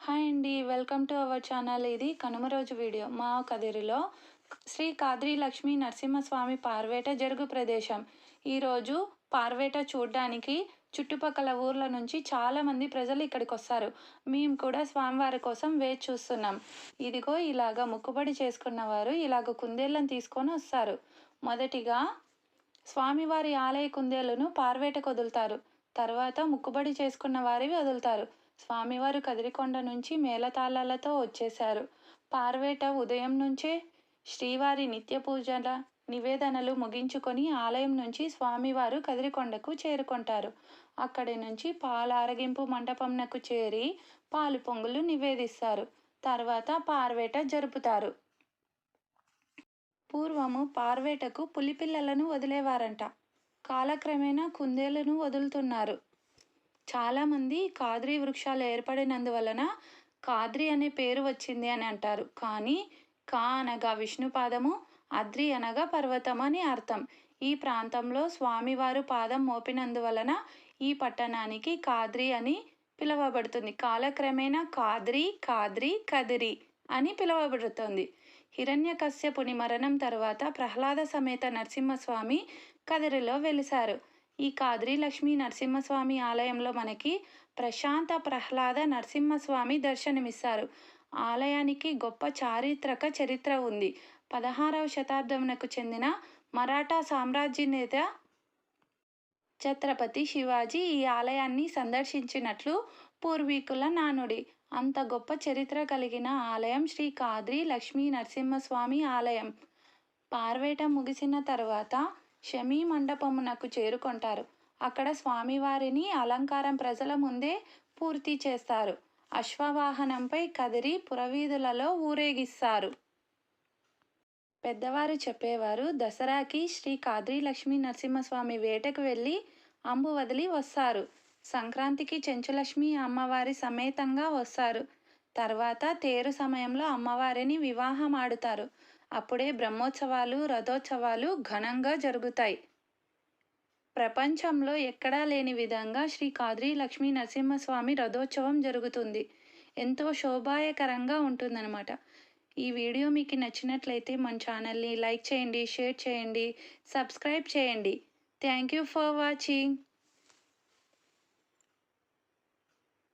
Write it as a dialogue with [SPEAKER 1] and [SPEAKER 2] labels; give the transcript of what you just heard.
[SPEAKER 1] Hi అండి. Welcome to our channel. ఇది కనుమ రోజు వీడియో. మా కదిరిలో శ్రీ కాద్రి లక్ష్మీ నరసింహస్వామి పార్వేట జరుగు ప్రదేశం. ఈరోజు పార్వేట చూడ్డానికి చుట్టుపక్కల ఊర్ల నుంచి చాలామంది ప్రజలు ఇక్కడికి వస్తారు. మేము కూడా స్వామివారి కోసం వేచి చూస్తున్నాం. ఇదిగో ఇలాగ మొక్కుబడి చేసుకున్న వారు ఇలాగ కుందేళ్ళను తీసుకొని వస్తారు. మొదటిగా స్వామివారి ఆలయ కుందేలును పార్వేటకు వదులుతారు. తర్వాత మొక్కుబడి చేసుకున్న వారివి వదులుతారు. స్వామివారు కదిరికొండ నుంచి మేళతాళాలతో వచ్చేశారు. పార్వేట ఉదయం నుంచే శ్రీవారి నిత్య పూజల నివేదనలు ముగించుకొని ఆలయం నుంచి స్వామివారు కదిరికొండకు చేరుకుంటారు. అక్కడి నుంచి పాల ఆరగింపు మండపంనకు చేరి పాలు పొంగులు నివేదిస్తారు. తర్వాత పార్వేట జరుపుతారు. పూర్వము పార్వేటకు పులిపిల్లలను వదిలేవారంట. కాలక్రమేణా కుందేలను వదులుతున్నారు. చాలామంది కాద్రి వృక్షాలు ఏర్పడినందువలన కాద్రి అనే పేరు వచ్చింది అని అంటారు. కానీ కా అనగా విష్ణుపాదము, అద్రి అనగా పర్వతం అని అర్థం. ఈ ప్రాంతంలో స్వామివారు పాదం మోపినందువలన ఈ పట్టణానికి కాద్రి అని పిలువబడుతుంది. కాలక్రమేణా కాద్రి, కాద్రి, కదిరి అని పిలువబడుతుంది. హిరణ్యకశ్యపుని మరణం తర్వాత ప్రహ్లాద సమేత నరసింహస్వామి కదిరిలో వెలిశారు. ఈ కాద్రి లక్ష్మీ నరసింహస్వామి ఆలయంలో మనకి ప్రశాంత ప్రహ్లాద నరసింహస్వామి దర్శనమిస్తారు. ఆలయానికి గొప్ప చారిత్రక చరిత్ర ఉంది. 16వ శతాబ్దంకు చెందిన మరాఠా సామ్రాజ్యనేత ఛత్రపతి శివాజీ ఈ ఆలయాన్ని సందర్శించినట్లు పూర్వీకుల నానుడి. అంత గొప్ప చరిత్ర కలిగిన ఆలయం శ్రీ కాద్రి లక్ష్మీ నరసింహస్వామి ఆలయం. పార్వేట ముగిసిన తర్వాత షమీ మండపమునకు చేరుకుంటారు. అక్కడ స్వామివారిని అలంకారం ప్రజల ముందే పూర్తి చేస్తారు. అశ్వవాహనంపై కదిరి పురవీధులలో ఊరేగిస్తారు. పెద్దవారు చెప్పేవారు, దసరాకి శ్రీ కాద్రి లక్ష్మీ నరసింహస్వామి వేటకు వెళ్ళి అంబు వదిలి వస్తారు. సంక్రాంతికి చెంచులక్ష్మి అమ్మవారి సమేతంగా వస్తారు. తర్వాత తేరు సమయంలో అమ్మవారిని వివాహం ఆడుతారు. అప్పుడే బ్రహ్మోత్సవాలు, రథోత్సవాలు ఘనంగా జరుగుతాయి. ప్రపంచంలో ఎక్కడా లేని విధంగా శ్రీ కాద్రి లక్ష్మీ నరసింహస్వామి రథోత్సవం జరుగుతుంది. ఎంతో శోభాయకరంగా ఉంటుందన్నమాట. ఈ వీడియో మీకు నచ్చినట్లయితే మన ఛానల్ని లైక్ చేయండి, షేర్ చేయండి, సబ్స్క్రైబ్ చేయండి. Thank you for watching.